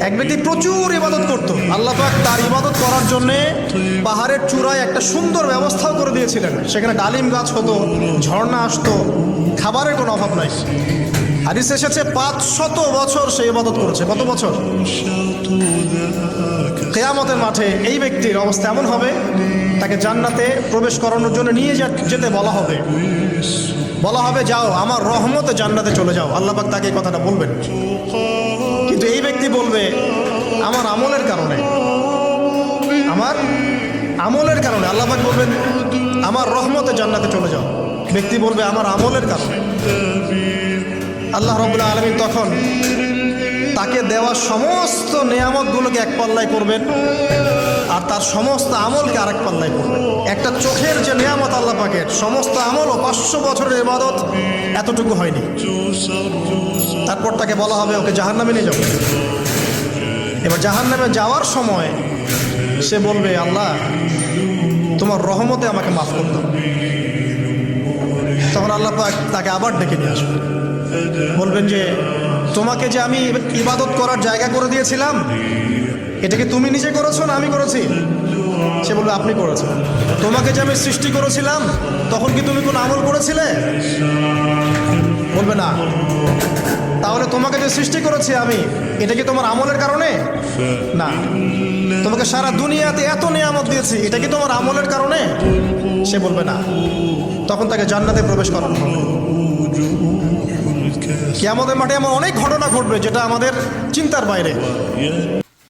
এক ব্যক্তি প্রচুর ইবাদত করত, আল্লাহ পাক তার ইবাদত করার জন্য পাহাড়ের চূড়ায় একটা সুন্দর ব্যবস্থাও করে দিয়েছিলেন। সেখানে ডালিম গাছ হতো, ঝর্ণা আসতো, খাবারের কোনো অভাব নাই। হাদিস এসেছে 500 বছর সে ইবাদত করেছে। কত বছর? কিয়ামতের মাঠে এই ব্যক্তির অবস্থা এমন হবে, তাকে জান্নাতে প্রবেশ করানোর জন্য নিয়ে যেতে বলা হবে যাও আমার রহমতে জান্নাতে চলে যাও। আল্লাহ পাক তাকে এই কথাটা বলবেন, কিন্তু এই ব্যক্তি বলবে আমার আমলের কারণে আল্লাহ পাক বলবেন আমার রহমতে জান্নাতে চলে যাও। ব্যক্তি বলবে আমার আমলের কারণে। আল্লাহ রাব্বুল আলামিন তখন তাকে দেওয়া সমস্ত নেয়ামতগুলোকে এক পাল্লায় করবেন, আর তার সমস্ত আমলকে আরেক পাল্লায় করবেন। একটা চোখের যে নেয়ামত আল্লাহ পাকের, সমস্ত আমল ও 500 বছরের ইবাদত এতটুকু হয়নি। তারপর তাকে বলা হবে ওকে জাহান্নামে নিয়ে যাও। এবার জাহান্নামে যাওয়ার সময় সে বলবে আল্লাহ তোমার রহমতে আমাকে মাফ করে দাও। তখন আল্লাহ পাক তাকে আবার ডেকে নিয়ে আসবে, বলবেন যে তোমাকে যে আমি ইবাদত করার জায়গা করে দিয়েছিলাম, এটা কি তুমি নিজে করেছো না আমি করেছি? সে বলবে আপনি করেছেন। তোমাকে যে আমি সৃষ্টি করেছিলাম তখন কি তুমি কোনো আমল করেছিলে? বলবে না। তাহলে তোমাকে যে সৃষ্টি করেছি আমি, এটা কি তোমার আমলের কারণে? না। তোমাকে সারা দুনিয়াতে এত নিয়ামত দিয়েছি, এটা কি তোমার আমলের কারণে? সে বলবে না। তখন তাকে জান্নাতে প্রবেশ করানো হবে। কিয়ামতের মাঠে এমন অনেক ঘটনা ঘটবে যেটা আমাদের চিন্তার বাইরে।